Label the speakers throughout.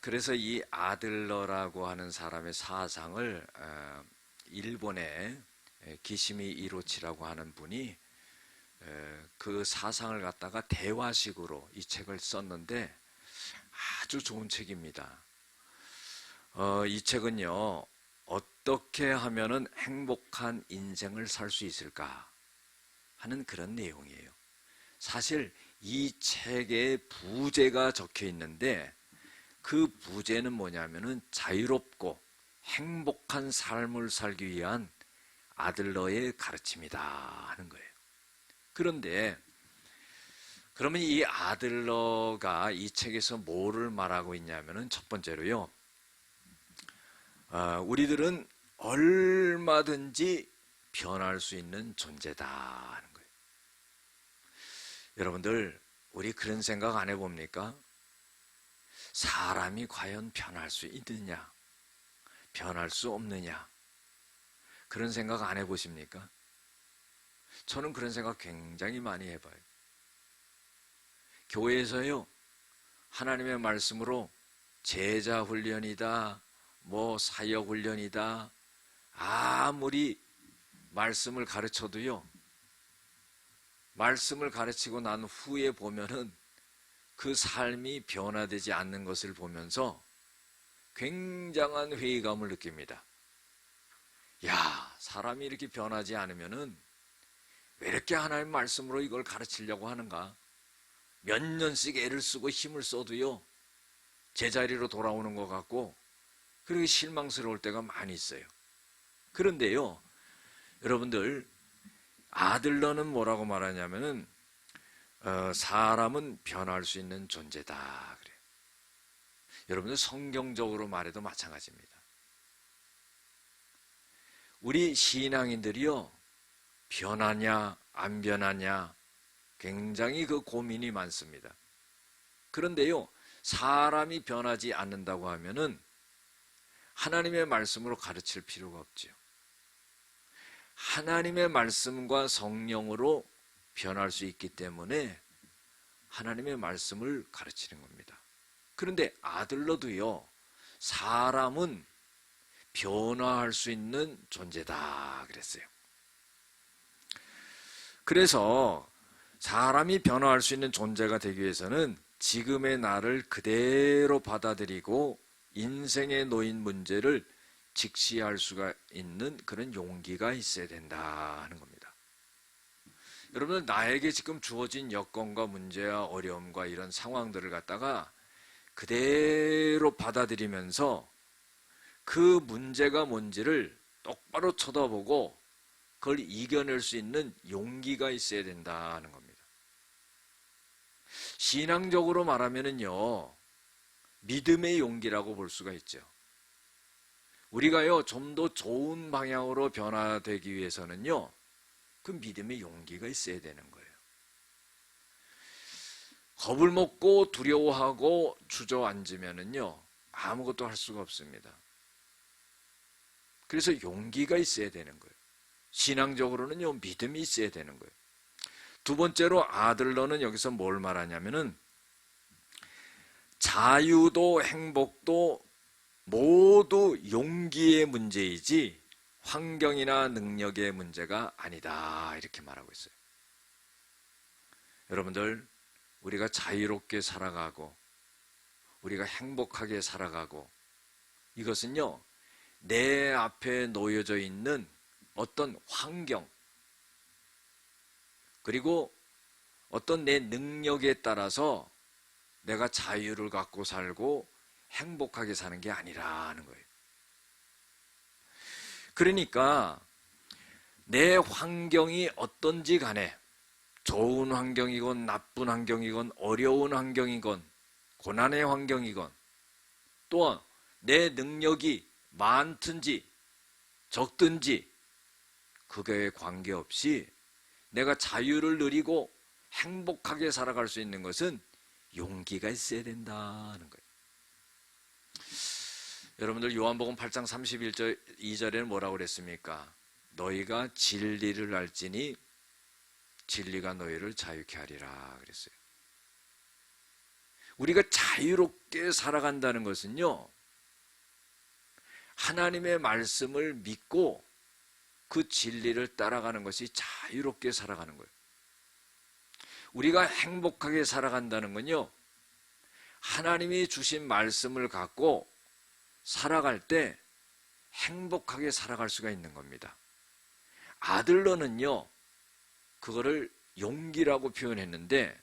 Speaker 1: 그래서 이 아들러라고 하는 사람의 사상을 일본의 기시미 이로치라고 하는 분이 그 사상을 갖다가 대화식으로 이 책을 썼는데 아주 좋은 책입니다. 이 책은요, 어떻게 하면은 행복한 인생을 살 수 있을까 하는 그런 내용이에요. 사실 이 책에 부제가 적혀 있는데 그 부제는 뭐냐면은 자유롭고 행복한 삶을 살기 위한 아들러의 가르침이다 하는 거예요. 그런데 그러면 이 아들러가 이 책에서 뭐를 말하고 있냐면은 첫 번째로요, 우리들은 얼마든지 변할 수 있는 존재다 하는 거예요. 여러분들, 우리 그런 생각 안 해봅니까? 사람이 과연 변할 수 있느냐, 변할 수 없느냐, 그런 생각 안 해보십니까? 저는 그런 생각 굉장히 많이 해봐요. 교회에서요, 하나님의 말씀으로 제자 훈련이다, 뭐 사역 훈련이다, 아무리 말씀을 가르쳐도요, 말씀을 가르치고 난 후에 보면은 그 삶이 변화되지 않는 것을 보면서 굉장한 회의감을 느낍니다. 야, 사람이 이렇게 변하지 않으면은 왜 이렇게 하나님 말씀으로 이걸 가르치려고 하는가? 몇 년씩 애를 쓰고 힘을 써도요, 제자리로 돌아오는 것 같고, 그렇게 실망스러울 때가 많이 있어요. 그런데요, 여러분들, 아들러는 뭐라고 말하냐면은 사람은 변할 수 있는 존재다 그래요. 여러분들 성경적으로 말해도 마찬가지입니다. 우리 신앙인들이요, 변하냐 안 변하냐 굉장히 그 고민이 많습니다. 그런데요, 사람이 변하지 않는다고 하면은 하나님의 말씀으로 가르칠 필요가 없죠. 하나님의 말씀과 성령으로 변할 수 있기 때문에 하나님의 말씀을 가르치는 겁니다. 그런데 아들러도요, 사람은 변화할 수 있는 존재다 그랬어요. 그래서 사람이 변화할 수 있는 존재가 되기 위해서는 지금의 나를 그대로 받아들이고 인생에 놓인 문제를 직시할 수가 있는 그런 용기가 있어야 된다 하는 겁니다. 여러분들, 나에게 지금 주어진 여건과 문제와 어려움과 이런 상황들을 갖다가 그대로 받아들이면서 그 문제가 뭔지를 똑바로 쳐다보고 그걸 이겨낼 수 있는 용기가 있어야 된다는 겁니다. 신앙적으로 말하면은요, 믿음의 용기라고 볼 수가 있죠. 우리가요, 좀 더 좋은 방향으로 변화되기 위해서는요, 그 믿음의 용기가 있어야 되는 거예요. 겁을 먹고 두려워하고 주저앉으면은요, 아무것도 할 수가 없습니다. 그래서 용기가 있어야 되는 거예요. 신앙적으로는요, 믿음이 있어야 되는 거예요. 두 번째로 아들러는 여기서 뭘 말하냐면은 자유도 행복도 모두 용기의 문제이지 환경이나 능력의 문제가 아니다 이렇게 말하고 있어요. 여러분들, 우리가 자유롭게 살아가고 우리가 행복하게 살아가고 이것은요, 내 앞에 놓여져 있는 어떤 환경 그리고 어떤 내 능력에 따라서 내가 자유를 갖고 살고 행복하게 사는 게 아니라는 거예요. 그러니까 내 환경이 어떤지 간에 좋은 환경이건 나쁜 환경이건 어려운 환경이건 고난의 환경이건 또한 내 능력이 많든지 적든지 그거에 관계없이 내가 자유를 누리고 행복하게 살아갈 수 있는 것은 용기가 있어야 된다는 거예요. 여러분들, 요한복음 8장 31절 2절에는 뭐라고 그랬습니까? 너희가 진리를 알지니 진리가 너희를 자유케 하리라 그랬어요. 우리가 자유롭게 살아간다는 것은요, 하나님의 말씀을 믿고 그 진리를 따라가는 것이 자유롭게 살아가는 거예요. 우리가 행복하게 살아간다는 건요, 하나님이 주신 말씀을 갖고 살아갈 때 행복하게 살아갈 수가 있는 겁니다. 아들러는요, 그거를 용기라고 표현했는데,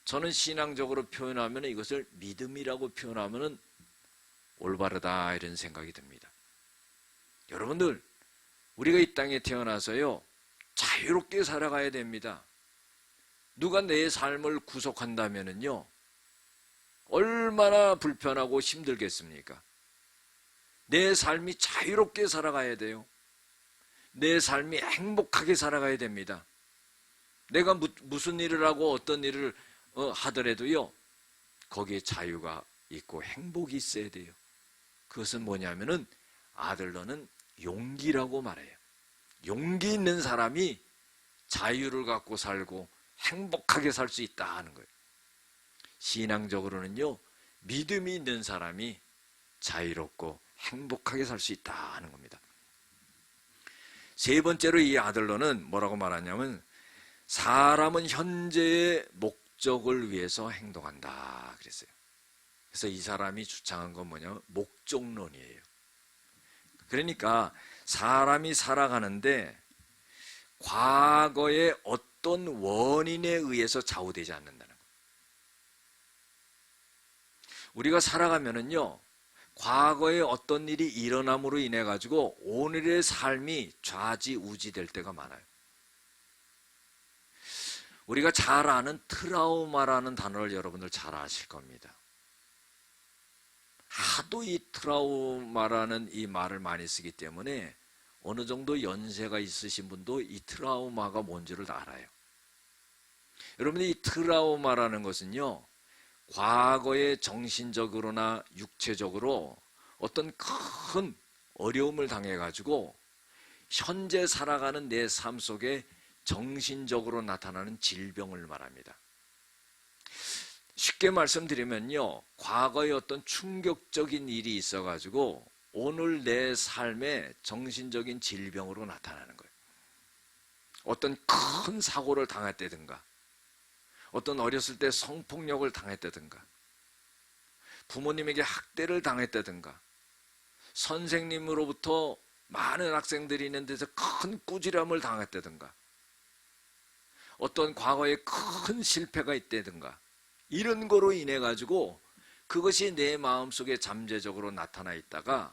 Speaker 1: 저는 신앙적으로 표현하면 이것을 믿음이라고 표현하면 올바르다, 이런 생각이 듭니다. 여러분들, 우리가 이 땅에 태어나서요, 자유롭게 살아가야 됩니다. 누가 내 삶을 구속한다면요, 얼마나 불편하고 힘들겠습니까? 내 삶이 자유롭게 살아가야 돼요. 내 삶이 행복하게 살아가야 됩니다. 내가 무슨 일을 하고 어떤 일을 하더라도요, 거기에 자유가 있고 행복이 있어야 돼요. 그것은 뭐냐면은 아들러는 용기라고 말해요. 용기 있는 사람이 자유를 갖고 살고 행복하게 살 수 있다 하는 거예요. 신앙적으로는요, 믿음이 있는 사람이 자유롭고 행복하게 살 수 있다 하는 겁니다. 세 번째로 이 아들러는 뭐라고 말하냐면, 사람은 현재의 목적을 위해서 행동한다 그랬어요. 그래서 이 사람이 주창한 건 뭐냐면 목적론이에요. 그러니까 사람이 살아가는데 과거의 어떤 원인에 의해서 좌우되지 않는다는 거예요. 우리가 살아가면은요, 과거에 어떤 일이 일어남으로 인해 가지고 오늘의 삶이 좌지우지될 때가 많아요. 우리가 잘 아는 트라우마라는 단어를 여러분들 잘 아실 겁니다. 하도 이 트라우마라는 이 말을 많이 쓰기 때문에 어느 정도 연세가 있으신 분도 이 트라우마가 뭔지를 알아요. 여러분들, 이 트라우마라는 것은요, 과거에 정신적으로나 육체적으로 어떤 큰 어려움을 당해가지고 현재 살아가는 내 삶 속에 정신적으로 나타나는 질병을 말합니다. 쉽게 말씀드리면요, 과거에 어떤 충격적인 일이 있어가지고 오늘 내 삶에 정신적인 질병으로 나타나는 거예요. 어떤 큰 사고를 당했다든가, 어떤 어렸을 때 성폭력을 당했다든가, 부모님에게 학대를 당했다든가, 선생님으로부터 많은 학생들이 있는 데서 큰 꾸지람을 당했다든가, 어떤 과거에 큰 실패가 있다든가, 이런 거로 인해 가지고 그것이 내 마음속에 잠재적으로 나타나 있다가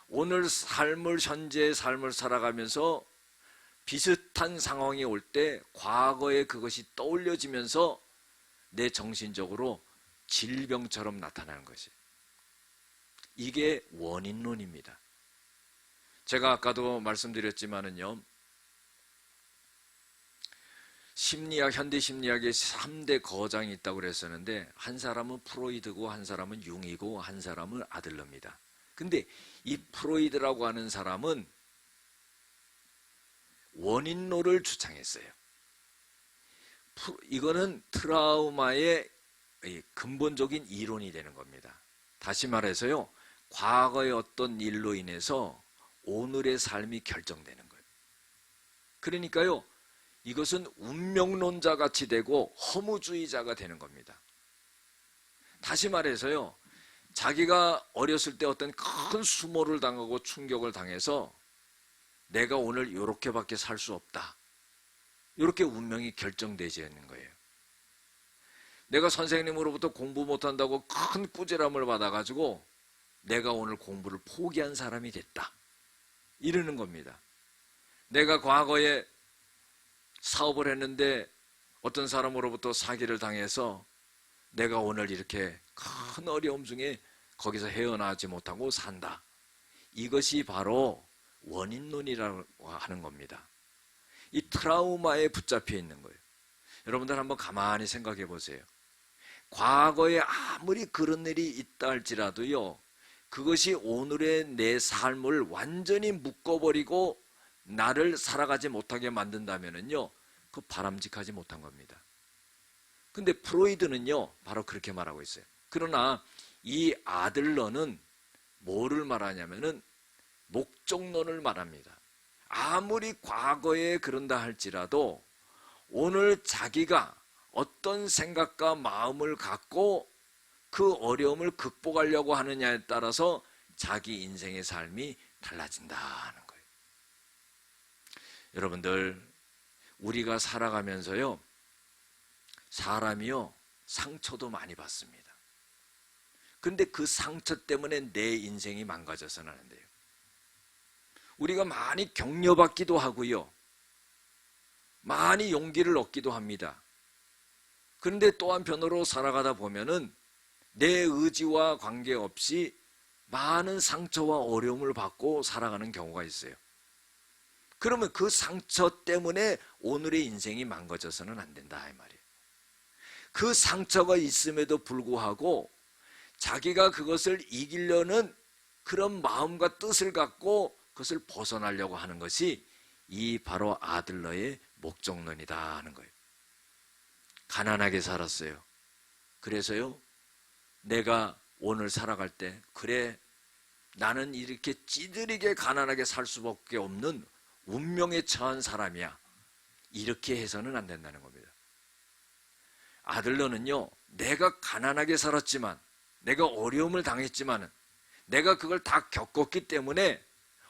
Speaker 1: 오늘 삶을, 현재의 삶을 살아가면서 비슷한 상황이 올 때 과거에 그것이 떠올려지면서 내 정신적으로 질병처럼 나타나는 것이, 이게 원인론입니다. 제가 아까도 말씀드렸지만은요, 심리학, 현대 심리학의 3대 거장이 있다고 그랬었는데, 한 사람은 프로이드고 한 사람은 융이고 한 사람은 아들러입니다. 근데 이 프로이드라고 하는 사람은 원인론을 주창했어요. 이거는 트라우마의 근본적인 이론이 되는 겁니다. 다시 말해서요, 과거의 어떤 일로 인해서 오늘의 삶이 결정되는 거예요. 그러니까요, 이것은 운명론자 같이 되고 허무주의자가 되는 겁니다. 다시 말해서요, 자기가 어렸을 때 어떤 큰 수모를 당하고 충격을 당해서 내가 오늘 이렇게밖에 살 수 없다, 이렇게 운명이 결정되지 않는 거예요. 내가 선생님으로부터 공부 못한다고 큰 꾸지람을 받아가지고 내가 오늘 공부를 포기한 사람이 됐다, 이러는 겁니다. 내가 과거에 사업을 했는데 어떤 사람으로부터 사기를 당해서 내가 오늘 이렇게 큰 어려움 중에 거기서 헤어나지 못하고 산다. 이것이 바로 원인론이라고 하는 겁니다. 이 트라우마에 붙잡혀 있는 거예요. 여러분들 한번 가만히 생각해 보세요. 과거에 아무리 그런 일이 있다 할지라도요, 그것이 오늘의 내 삶을 완전히 묶어버리고 나를 살아가지 못하게 만든다면요, 그 바람직하지 못한 겁니다. 근데 프로이드는요, 바로 그렇게 말하고 있어요. 그러나 이 아들러는 뭐를 말하냐면은 목적론을 말합니다. 아무리 과거에 그런다 할지라도 오늘 자기가 어떤 생각과 마음을 갖고 그 어려움을 극복하려고 하느냐에 따라서 자기 인생의 삶이 달라진다는 거예요. 여러분들, 우리가 살아가면서요, 사람이요, 상처도 많이 받습니다. 근데 그 상처 때문에 내 인생이 망가져서는 안 돼요. 우리가 많이 격려받기도 하고요, 많이 용기를 얻기도 합니다. 그런데 또 한편으로 살아가다 보면은 내 의지와 관계없이 많은 상처와 어려움을 받고 살아가는 경우가 있어요. 그러면 그 상처 때문에 오늘의 인생이 망가져서는 안 된다 이 말이에요. 그 상처가 있음에도 불구하고 자기가 그것을 이기려는 그런 마음과 뜻을 갖고 그것을 벗어나려고 하는 것이 이 바로 아들러의 목적론이다 하는 거예요. 가난하게 살았어요. 그래서요, 내가 오늘 살아갈 때 그래, 나는 이렇게 찌들이게 가난하게 살 수밖에 없는 운명에 처한 사람이야, 이렇게 해서는 안 된다는 겁니다. 아들러는요, 내가 가난하게 살았지만, 내가 어려움을 당했지만, 내가 그걸 다 겪었기 때문에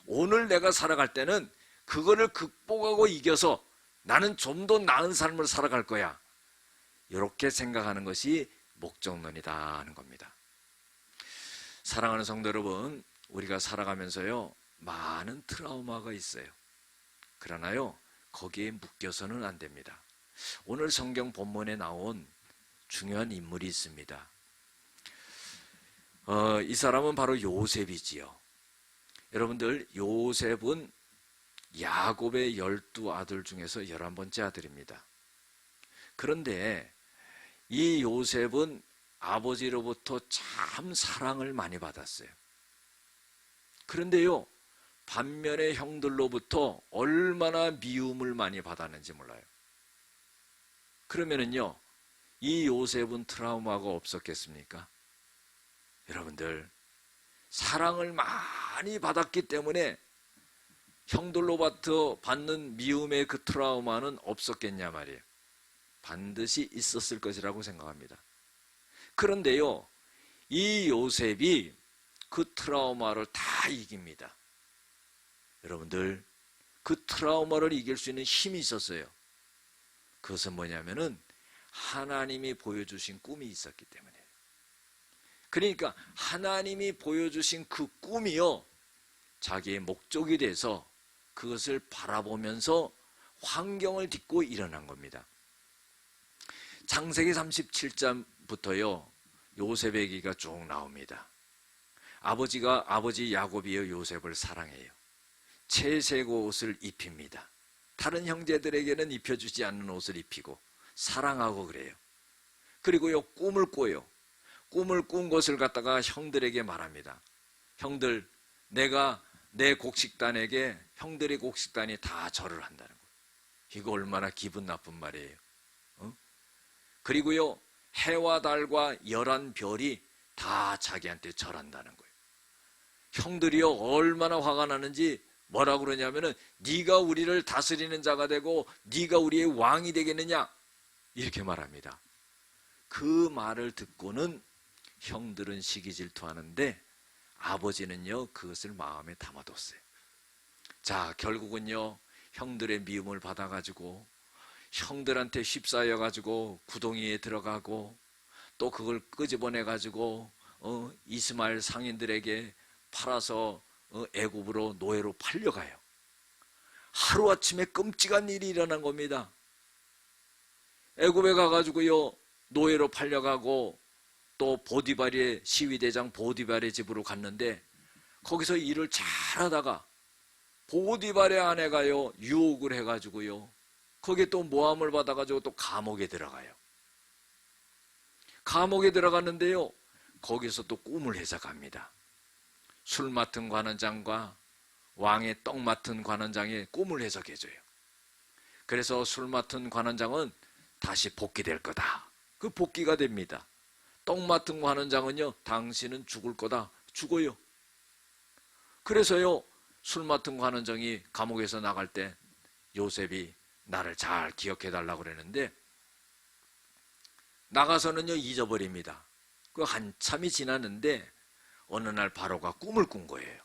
Speaker 1: 오늘 내가 살아갈 때는 그거를 극복하고 이겨서 나는 좀 더 나은 삶을 살아갈 거야, 이렇게 생각하는 것이 목적론이다 하는 겁니다. 사랑하는 성도 여러분, 우리가 살아가면서요, 많은 트라우마가 있어요. 그러나요, 거기에 묶여서는 안 됩니다. 오늘 성경 본문에 나온 중요한 인물이 있습니다. 이 사람은 바로 요셉이지요. 여러분들, 요셉은 야곱의 12아들 중에서 11번째 아들입니다. 그런데 이 요셉은 아버지로부터 참 사랑을 많이 받았어요. 그런데요, 반면에 형들로부터 얼마나 미움을 많이 받았는지 몰라요. 그러면은요, 이 요셉은 트라우마가 없었겠습니까? 여러분들, 사랑을 많이 받았기 때문에 형들로부터 받는 미움의 그 트라우마는 없었겠냐 말이에요. 반드시 있었을 것이라고 생각합니다. 그런데요, 이 요셉이 그 트라우마를 다 이깁니다. 여러분들, 그 트라우마를 이길 수 있는 힘이 있었어요. 그것은 뭐냐면은 하나님이 보여주신 꿈이 있었기 때문에. 그러니까 하나님이 보여주신 그 꿈이요, 자기의 목적이 돼서 그것을 바라보면서 환경을 딛고 일어난 겁니다. 창세기 37장부터요, 요셉의 얘기가 쭉 나옵니다. 아버지 야곱이요, 요셉을 사랑해요. 채색 옷을 입힙니다. 다른 형제들에게는 입혀주지 않는 옷을 입히고 사랑하고 그래요. 그리고요, 꿈을 꿔요. 꿈을 꾼 것을 갖다가 형들에게 말합니다. 형들, 내가 내 곡식단에게 형들의 곡식단이 다 절을 한다는 거예요. 이거 얼마나 기분 나쁜 말이에요. 그리고요, 해와 달과 11별이 다 자기한테 절한다는 거예요. 형들이요, 얼마나 화가 나는지 뭐라고 그러냐면은 네가 우리를 다스리는 자가 되고 네가 우리의 왕이 되겠느냐, 이렇게 말합니다. 그 말을 듣고는 형들은 시기질투하는데 아버지는요, 그것을 마음에 담아뒀어요. 자, 결국은요, 형들의 미움을 받아가지고 형들한테 휩싸여가지고 구덩이에 들어가고 또 그걸 끄집어내가지고 이스마엘 상인들에게 팔아서 애굽으로 노예로 팔려가요. 하루아침에 끔찍한 일이 일어난 겁니다. 애굽에 가가지고요, 노예로 팔려가고 또 보디발의 시위대장 보디발의 집으로 갔는데 거기서 일을 잘하다가 보디발의 아내가요, 유혹을 해가지고요, 거기에 또 모함을 받아가지고 또 감옥에 들어가요. 감옥에 들어갔는데요, 거기서 또 꿈을 해석합니다. 술 맡은 관원장과 왕의 떡 맡은 관원장의 꿈을 해석해줘요. 그래서 술 맡은 관원장은 다시 복귀될 거다, 그 복귀가 됩니다. 떡 맡은 거 하는 장은요, 당신은 죽을 거다. 죽어요. 그래서요, 술 맡은 거 하는 장이 감옥에서 나갈 때 요셉이 나를 잘 기억해 달라고 그랬는데 나가서는요 잊어버립니다. 그 한참이 지났는데 어느 날 바로가 꿈을 꾼 거예요.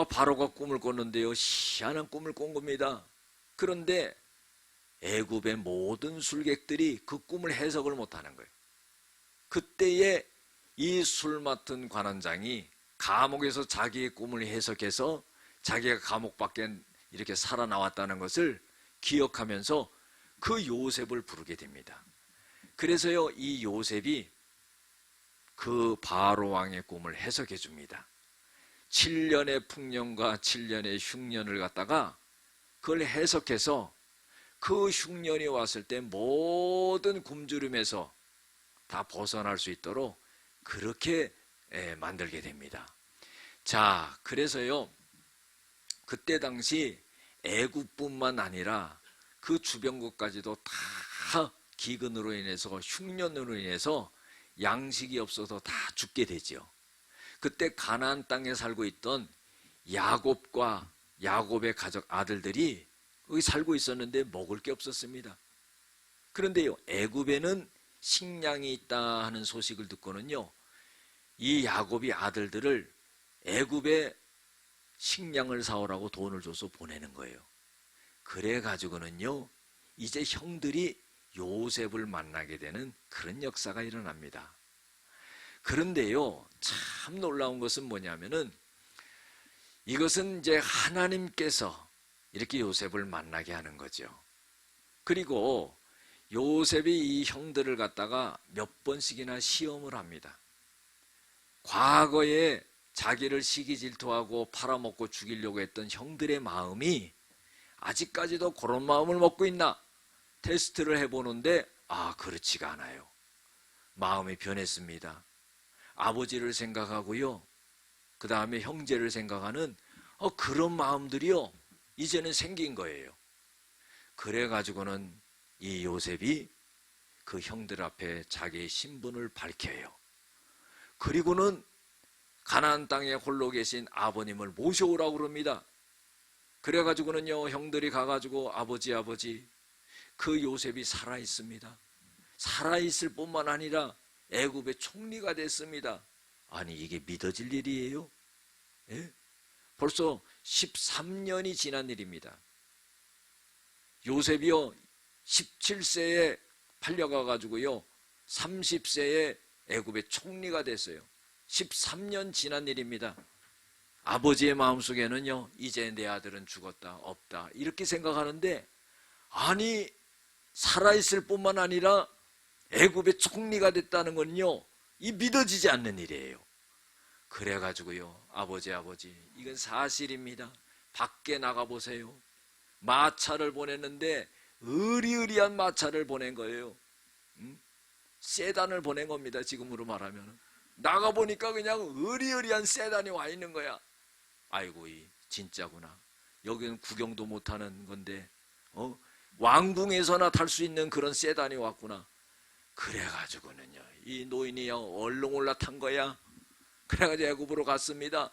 Speaker 1: 바로가 꿈을 꿨는데요, 희한한 꿈을 꾼 겁니다. 그런데 애굽의 모든 술객들이 그 꿈을 해석을 못하는 거예요. 그때에 이 술 맡은 관원장이 감옥에서 자기의 꿈을 해석해서 자기가 감옥 밖에 이렇게 살아나왔다는 것을 기억하면서 그 요셉을 부르게 됩니다. 그래서요, 이 요셉이 그 바로 왕의 꿈을 해석해 줍니다. 7년의 풍년과 7년의 흉년을 갖다가 그걸 해석해서 그 흉년이 왔을 때 모든 굶주림에서 다 벗어날 수 있도록 그렇게 만들게 됩니다. 자, 그래서요, 그때 당시 애굽뿐만 아니라 그 주변국까지도 다 기근으로 인해서 흉년으로 인해서 양식이 없어서 다 죽게 되죠. 그때 가나안 땅에 살고 있던 야곱과 야곱의 가족 아들들이 거기 살고 있었는데 먹을 게 없었습니다. 그런데요, 애굽에는 식량이 있다 하는 소식을 듣고는요, 이 야곱이 아들들을 애굽에 식량을 사오라고 돈을 줘서 보내는 거예요. 그래 가지고는요, 이제 형들이 요셉을 만나게 되는 그런 역사가 일어납니다. 그런데요, 참 놀라운 것은 뭐냐면은 이것은 이제 하나님께서 이렇게 요셉을 만나게 하는 거죠. 그리고 요셉이 이 형들을 갖다가 몇 번씩이나 시험을 합니다. 과거에 자기를 시기 질투하고 팔아먹고 죽이려고 했던 형들의 마음이 아직까지도 그런 마음을 먹고 있나 테스트를 해보는데 그렇지가 않아요. 마음이 변했습니다. 아버지를 생각하고요, 그 다음에 형제를 생각하는 그런 마음들이요 이제는 생긴 거예요. 그래가지고는 이 요셉이 그 형들 앞에 자기의 신분을 밝혀요. 그리고는 가나안 땅에 홀로 계신 아버님을 모셔오라고 그럽니다. 그래가지고는요, 형들이 가가지고 아버지 그 요셉이 살아있습니다. 살아있을 뿐만 아니라 애굽의 총리가 됐습니다. 아니, 이게 믿어질 일이에요? 예? 벌써 13년이 지난 일입니다. 요셉이요 17세에 팔려가 가지고요 30세에 애굽의 총리가 됐어요. 13년 지난 일입니다. 아버지의 마음속에는요, 이제 내 아들은 죽었다, 없다 이렇게 생각하는데, 아니 살아있을 뿐만 아니라 애굽의 총리가 됐다는 건요, 이 믿어지지 않는 일이에요. 그래가지고요, 아버지 이건 사실입니다. 밖에 나가보세요. 마차를 보냈는데 으리으리한 마차를 보낸 거예요. 세단을 보낸 겁니다. 지금으로 말하면 나가보니까 그냥 으리으리한 세단이 와 있는 거야. 아이고, 이 진짜구나. 여기는 구경도 못하는 건데 왕궁에서나 탈 수 있는 그런 세단이 왔구나. 그래가지고는요, 이 노인이요 얼른 올라탄 거야. 그래가지고 애굽으로 갔습니다.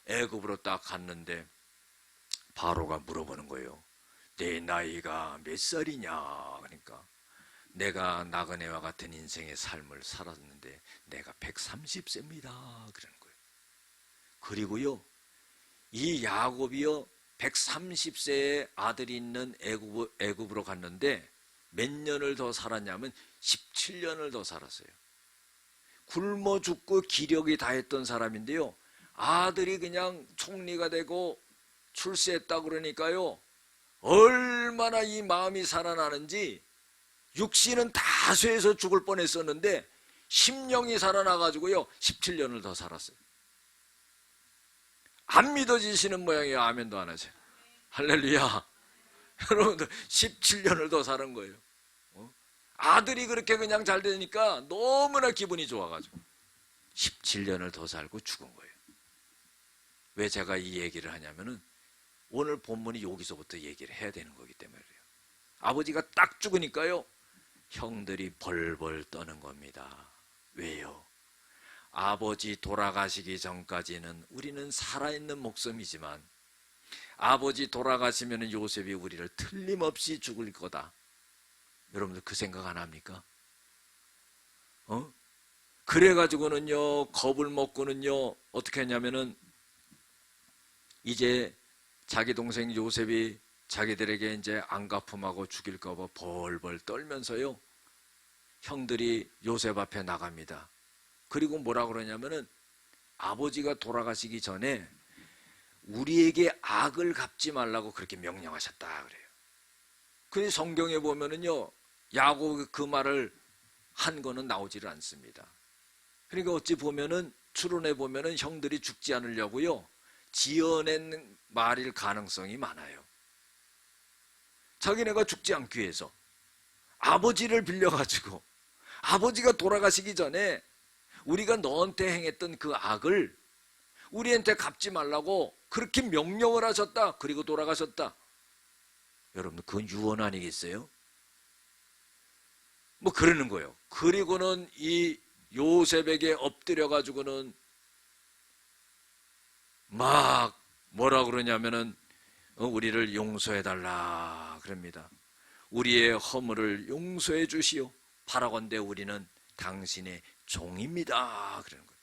Speaker 1: 애굽으로 딱 갔는데 바로가 물어보는 거예요. 내 나이가 몇 살이냐? 그러니까 내가 나그네와 같은 인생의 삶을 살았는데 내가 130세입니다. 그러는 거예요. 그리고요, 이 야곱이요 130세의 아들이 있는 애굽으로 갔는데 몇 년을 더 살았냐면 17년을 더 살았어요. 굶어 죽고 기력이 다했던 사람인데요, 아들이 그냥 총리가 되고 출세했다 그러니까요, 얼마나 이 마음이 살아나는지. 육신은 다 쇠해서 죽을 뻔했었는데 심령이 살아나가지고요 17년을 더 살았어요. 안 믿어지시는 모양이에요. 아멘도 안 하세요. 할렐루야. 여러분들 17년을 더 사는 거예요. 아들이 그렇게 그냥 잘 되니까 너무나 기분이 좋아가지고 17년을 더 살고 죽은 거예요. 왜 제가 이 얘기를 하냐면은 오늘 본문이 여기서부터 얘기를 해야 되는 거기 때문에 그래요. 아버지가 딱 죽으니까요, 형들이 벌벌 떠는 겁니다. 왜요? 아버지 돌아가시기 전까지는 우리는 살아있는 목숨이지만 아버지 돌아가시면 요셉이 우리를 틀림없이 죽을 거다. 여러분들 그 생각 안 합니까? 그래가지고는요, 겁을 먹고는요, 어떻게 했냐면은 이제 자기 동생 요셉이 자기들에게 이제 안가품하고 죽일까봐 벌벌 떨면서요, 형들이 요셉 앞에 나갑니다. 그리고 뭐라 그러냐면은 아버지가 돌아가시기 전에 우리에게 악을 갚지 말라고 그렇게 명령하셨다 그래요. 근데 성경에 보면은요, 야곱이 그 말을 한 거는 나오지를 않습니다. 그러니까 어찌 보면은 추론해 보면은 형들이 죽지 않으려고요, 지어낸 말일 가능성이 많아요. 자기네가 죽지 않기 위해서 아버지를 빌려가지고 아버지가 돌아가시기 전에 우리가 너한테 행했던 그 악을 우리한테 갚지 말라고 그렇게 명령을 하셨다. 그리고 돌아가셨다. 여러분, 그건 유언 아니겠어요? 뭐 그러는 거예요. 그리고는 이 요셉에게 엎드려 가지고는 막 뭐라 그러냐면은 우리를 용서해 달라 그럽니다. 우리의 허물을 용서해 주시오. 바라건대 우리는 당신의 종입니다. 그러는 거예요.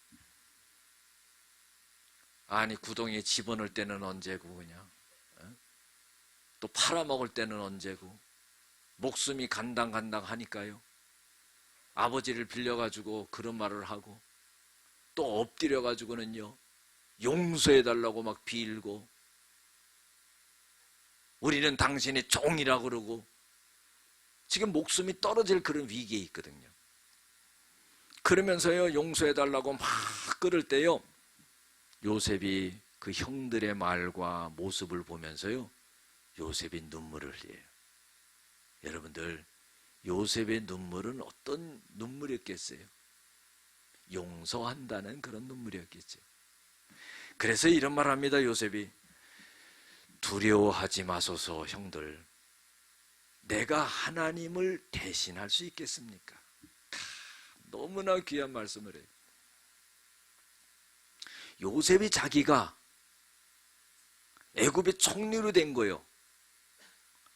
Speaker 1: 아니, 구덩이에 집어넣을 때는 언제고, 그냥 또 팔아먹을 때는 언제고, 목숨이 간당간당 하니까요, 아버지를 빌려가지고 그런 말을 하고 또 엎드려가지고는요, 용서해달라고 막 빌고, 우리는 당신의 종이라 그러고, 지금 목숨이 떨어질 그런 위기에 있거든요. 그러면서요, 용서해달라고 막 끌을 때요, 요셉이 그 형들의 말과 모습을 보면서요, 요셉이 눈물을 흘려요. 여러분들, 요셉의 눈물은 어떤 눈물이었겠어요? 용서한다는 그런 눈물이었겠죠. 그래서 이런 말 합니다. 요셉이 두려워하지 마소서 형들, 내가 하나님을 대신할 수 있겠습니까? 너무나 귀한 말씀을 해요. 요셉이 자기가 애굽의 총리로 된 거예요.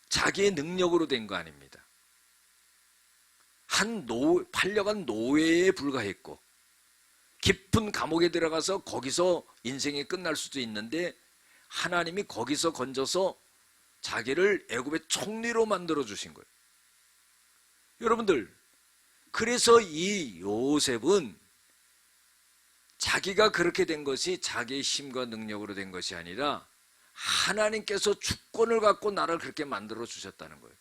Speaker 1: 자기의 능력으로 된 거 아닙니다. 팔려간 노예에 불과했고, 깊은 감옥에 들어가서 거기서 인생이 끝날 수도 있는데 하나님이 거기서 건져서 자기를 애굽의 총리로 만들어 주신 거예요. 여러분들, 그래서 이 요셉은 자기가 그렇게 된 것이 자기의 힘과 능력으로 된 것이 아니라 하나님께서 주권을 갖고 나를 그렇게 만들어 주셨다는 거예요.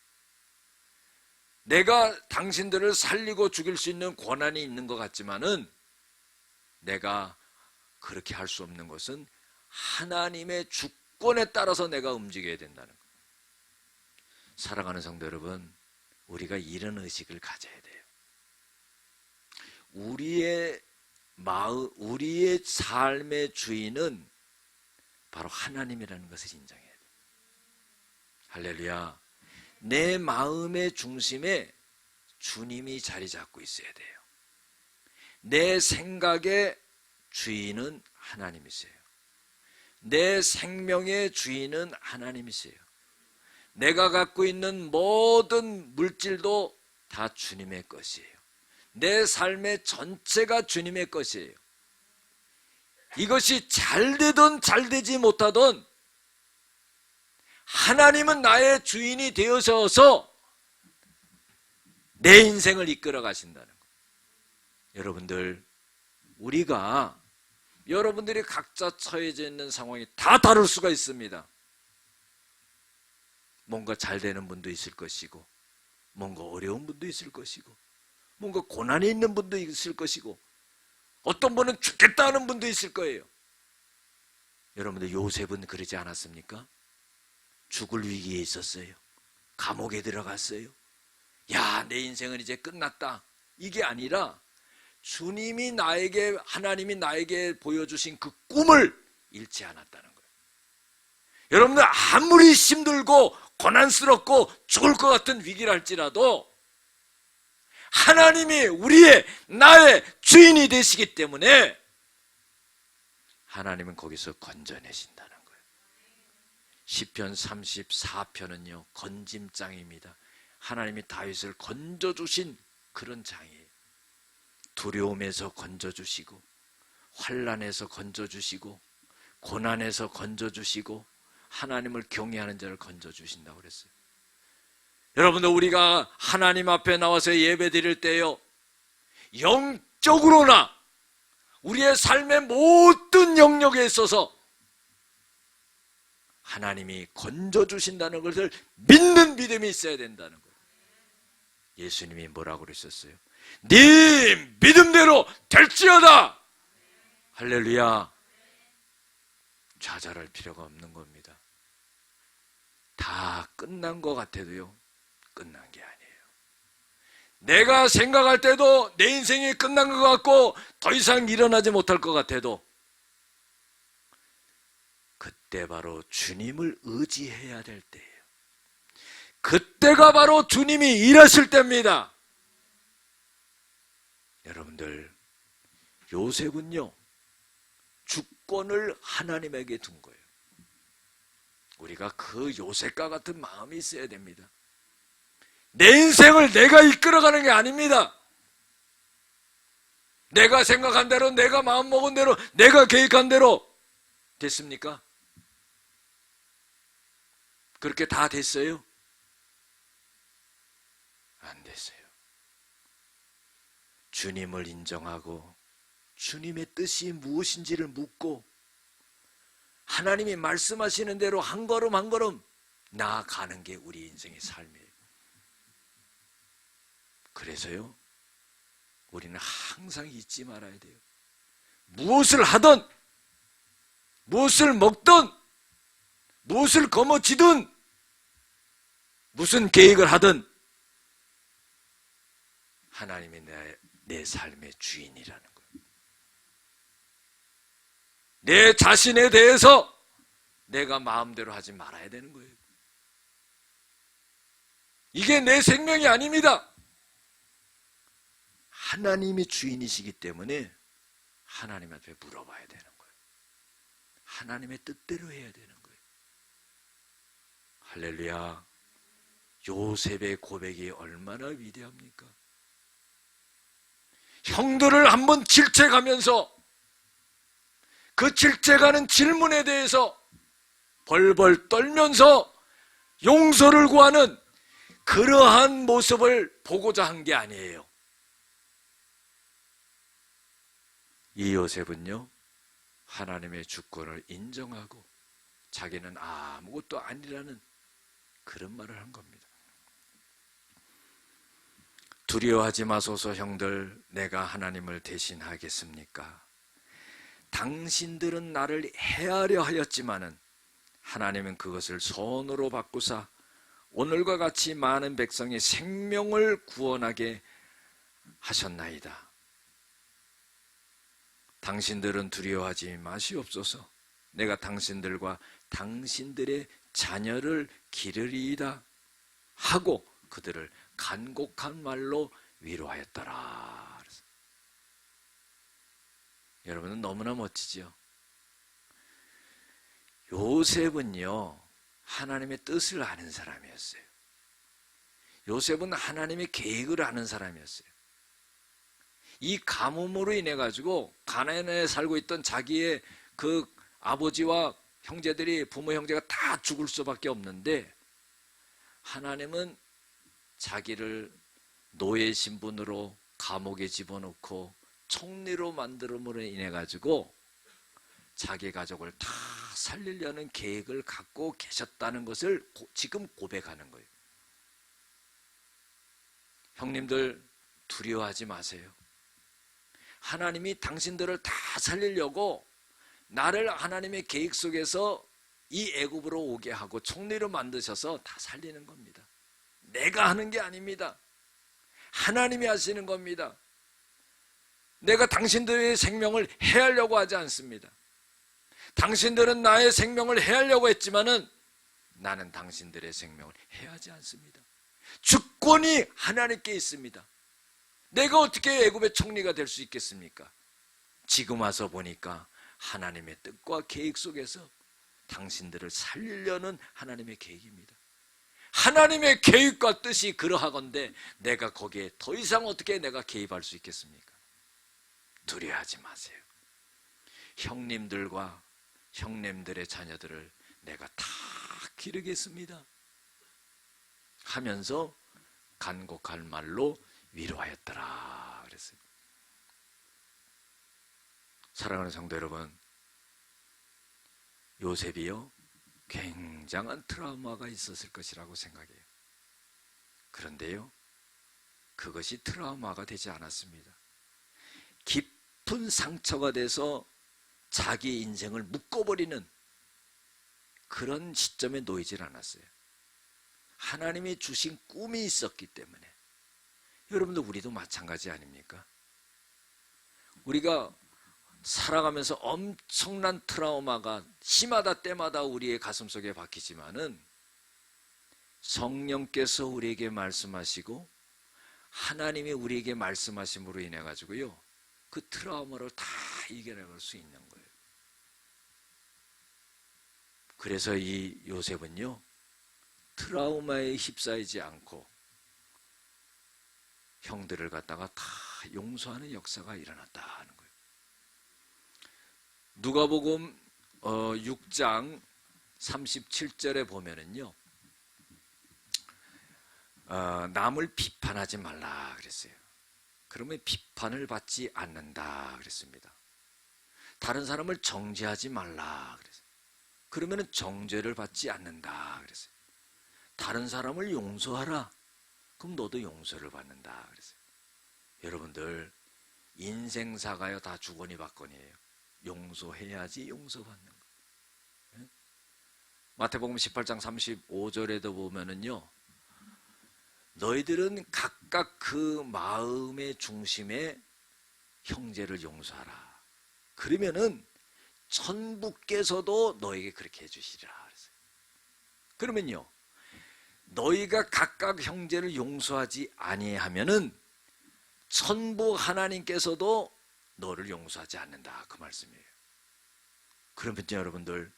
Speaker 1: 내가 당신들을 살리고 죽일 수 있는 권한이 있는 것 같지만은 내가 그렇게 할 수 없는 것은 하나님의 주권에 따라서 내가 움직여야 된다는 거예요. 사랑하는 성도 여러분, 우리가 이런 의식을 가져야 돼요. 우리의 삶의 주인은 바로 하나님이라는 것을 인정해야 돼요. 할렐루야. 내 마음의 중심에 주님이 자리 잡고 있어야 돼요. 내 생각의 주인은 하나님이세요. 내 생명의 주인은 하나님이세요. 내가 갖고 있는 모든 물질도 다 주님의 것이에요. 내 삶의 전체가 주님의 것이에요. 이것이 잘 되든 잘 되지 못하든 하나님은 나의 주인이 되어서 내 인생을 이끌어 가신다는 거예요. 여러분들, 우리가 여러분들이 각자 처해져 있는 상황이 다 다를 수가 있습니다. 뭔가 잘 되는 분도 있을 것이고, 뭔가 어려운 분도 있을 것이고, 뭔가 고난이 있는 분도 있을 것이고, 어떤 분은 죽겠다 하는 분도 있을 거예요. 여러분들, 요셉은 그러지 않았습니까? 죽을 위기에 있었어요. 감옥에 들어갔어요. 야, 내 인생은 이제 끝났다. 이게 아니라 하나님이 나에게 보여주신 그 꿈을 잃지 않았다는 거예요. 여러분들, 아무리 힘들고 고난스럽고 죽을 것 같은 위기를 할지라도 하나님이 우리의 나의 주인이 되시기 때문에 하나님은 거기서 건져내신다는 거예요. 시편 34편은요 건짐장입니다. 하나님이 다윗을 건져주신 그런 장이에요. 두려움에서 건져주시고, 환난에서 건져주시고, 고난에서 건져주시고, 하나님을 경외하는 자를 건져주신다고 그랬어요. 여러분들, 우리가 하나님 앞에 나와서 예배 드릴 때요, 영적으로나 우리의 삶의 모든 영역에 있어서 하나님이 건져주신다는 것을 믿는 믿음이 있어야 된다는 거예요. 예수님이 뭐라고 그러셨어요? 네 믿음대로 될지어다. 할렐루야. 좌절할 필요가 없는 겁니다. 다 끝난 것 같아도요, 끝난 게 아니에요. 내가 생각할 때도 내 인생이 끝난 것 같고 더 이상 일어나지 못할 것 같아도 그때 바로 주님을 의지해야 될 때예요. 그때가 바로 주님이 일하실 때입니다. 여러분들, 요셉은요 주권을 하나님에게 둔 거예요. 우리가 그 요셉과 같은 마음이 있어야 됩니다. 내 인생을 내가 이끌어가는 게 아닙니다. 내가 생각한 대로, 내가 마음먹은 대로, 내가 계획한 대로 됐습니까? 그렇게 다 됐어요? 안 됐어요. 주님을 인정하고 주님의 뜻이 무엇인지를 묻고 하나님이 말씀하시는 대로 한 걸음 한 걸음 나아가는 게 우리 인생의 삶이에요. 그래서요, 우리는 항상 잊지 말아야 돼요. 무엇을 하든, 무엇을 먹든, 무엇을 거머쥐든, 무슨 계획을 하든 하나님이 내 삶의 주인이라는 거예요. 내 자신에 대해서 내가 마음대로 하지 말아야 되는 거예요. 이게 내 생명이 아닙니다. 하나님이 주인이시기 때문에 하나님 앞에 물어봐야 되는 거예요. 하나님의 뜻대로 해야 되는 거예요. 할렐루야. 요셉의 고백이 얼마나 위대합니까? 형들을 한번 질책하면서 그 질책하는 질문에 대해서 벌벌 떨면서 용서를 구하는 그러한 모습을 보고자 한 게 아니에요. 이 요셉은요, 하나님의 주권을 인정하고 자기는 아무것도 아니라는 그런 말을 한 겁니다. 두려워하지 마소서 형들, 내가 하나님을 대신하겠습니까? 당신들은 나를 해하려 하였지만은 하나님은 그것을 선으로 바꾸사 오늘과 같이 많은 백성의 생명을 구원하게 하셨나이다. 당신들은 두려워하지 마시옵소서. 내가 당신들과 당신들의 자녀를 기르리이다 하고 그들을 간곡한 말로 위로하였더라. 여러분은 너무나 멋지죠? 요셉은요, 하나님의 뜻을 아는 사람이었어요. 요셉은 하나님의 계획을 아는 사람이었어요. 이 가뭄으로 인해 가지고 가나안에 살고 있던 자기의 그 아버지와 형제들이, 부모 형제가 다 죽을 수밖에 없는데 하나님은 자기를 노예 신분으로 감옥에 집어넣고 총리로 만들음으로 인해 가지고 자기 가족을 다 살리려는 계획을 갖고 계셨다는 것을 지금 고백하는 거예요. 형님들, 두려워하지 마세요. 하나님이 당신들을 다 살리려고 나를 하나님의 계획 속에서 이 애굽으로 오게 하고 총리로 만드셔서 다 살리는 겁니다. 내가 하는 게 아닙니다. 하나님이 하시는 겁니다. 내가 당신들의 생명을 해하려고 하지 않습니다. 당신들은 나의 생명을 해하려고 했지만은 나는 당신들의 생명을 해하지 않습니다. 주권이 하나님께 있습니다. 내가 어떻게 애굽의 총리가 될 수 있겠습니까? 지금 와서 보니까 하나님의 뜻과 계획 속에서 당신들을 살리려는 하나님의 계획입니다. 하나님의 계획과 뜻이 그러하건대 내가 거기에 더 이상 어떻게 내가 개입할 수 있겠습니까? 두려워하지 마세요. 형님들과 형님들의 자녀들을 내가 다 기르겠습니다 하면서 간곡할 말로 위로하였더라 그랬어요. 사랑하는 성도 여러분, 요셉이요 굉장한 트라우마가 있었을 것이라고 생각해요. 그런데요, 그것이 트라우마가 되지 않았습니다. 깊은 상처가 돼서 자기 인생을 묶어버리는 그런 시점에 놓이질 않았어요. 하나님이 주신 꿈이 있었기 때문에. 여러분들, 우리도 마찬가지 아닙니까? 우리가 살아가면서 엄청난 트라우마가 심하다 때마다 우리의 가슴속에 박히지만은 성령께서 우리에게 말씀하시고 하나님이 우리에게 말씀하심으로 인해 가지고요, 그 트라우마를 다 이겨내갈 수 있는 거예요. 그래서 이 요셉은요, 트라우마에 휩싸이지 않고 형들을 갖다가 다 용서하는 역사가 일어났다 하는 거예요. 누가복음 6장 37절에 보면은요, 남을 비판하지 말라 그랬어요. 그러면 비판을 받지 않는다 그랬습니다. 다른 사람을 정죄하지 말라 그랬어요. 그러면 정죄를 받지 않는다 그랬어요. 다른 사람을 용서하라. 그럼 너도 용서를 받는다 그랬어요. 여러분들, 인생사가요 다 주거니 받거니예요. 용서해야지 용서받는 거예요. 마태복음 18장 35절에도 보면은요, 너희들은 각각 그 마음의 중심에 형제를 용서하라. 그러면은 천부께서도 너에게 그렇게 해주시리라 그랬어요. 그러면요, 너희가 각각 형제를 용서하지 아니하면은 천부 하나님께서도 너를 용서하지 않는다, 그 말씀이에요. 그러면요, 여러분들,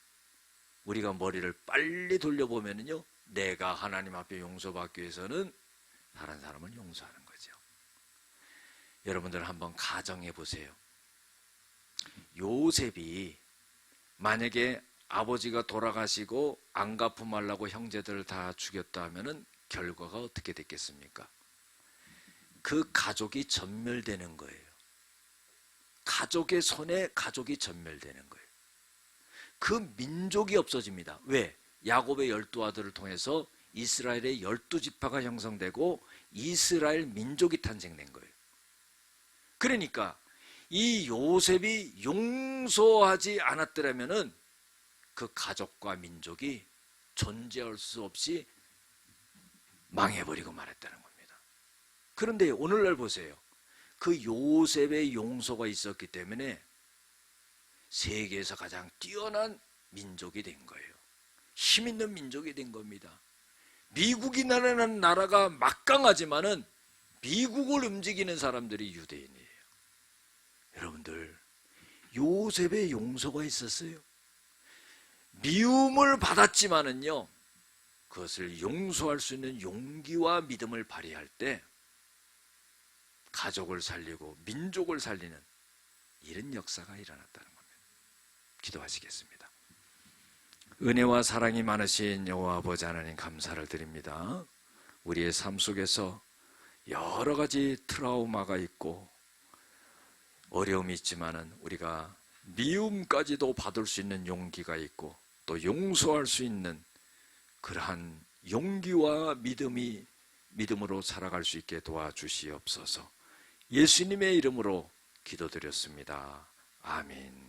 Speaker 1: 우리가 머리를 빨리 돌려보면은요, 내가 하나님 앞에 용서받기 위해서는 다른 사람을 용서하는 거죠. 여러분들 한번 가정해 보세요. 요셉이 만약에 아버지가 돌아가시고 안 갚음하려고 형제들을 다 죽였다 하면은 결과가 어떻게 됐겠습니까? 그 가족이 전멸되는 거예요. 가족의 손에 가족이 전멸되는 거예요. 그 민족이 없어집니다. 왜? 야곱의 12아들을 통해서 이스라엘의 12지파가 형성되고 이스라엘 민족이 탄생된 거예요. 그러니까 이 요셉이 용서하지 않았더라면은 그 가족과 민족이 존재할 수 없이 망해버리고 말았다는 겁니다. 그런데 오늘날 보세요. 그 요셉의 용서가 있었기 때문에 세계에서 가장 뛰어난 민족이 된 거예요. 힘 있는 민족이 된 겁니다. 미국이라는 나라가 막강하지만은 미국을 움직이는 사람들이 유대인이에요. 여러분들, 요셉의 용서가 있었어요. 미움을 받았지만은요, 그것을 용서할 수 있는 용기와 믿음을 발휘할 때 가족을 살리고 민족을 살리는 이런 역사가 일어났다는 겁니다. 기도하시겠습니다. 은혜와 사랑이 많으신 여호와 아버지 하나님, 감사를 드립니다. 우리의 삶 속에서 여러 가지 트라우마가 있고 어려움이 있지만은 우리가 미움까지도 받을 수 있는 용기가 있고 또 용서할 수 있는 그러한 용기와 믿음으로 살아갈 수 있게 도와주시옵소서. 예수님의 이름으로 기도드렸습니다. 아멘.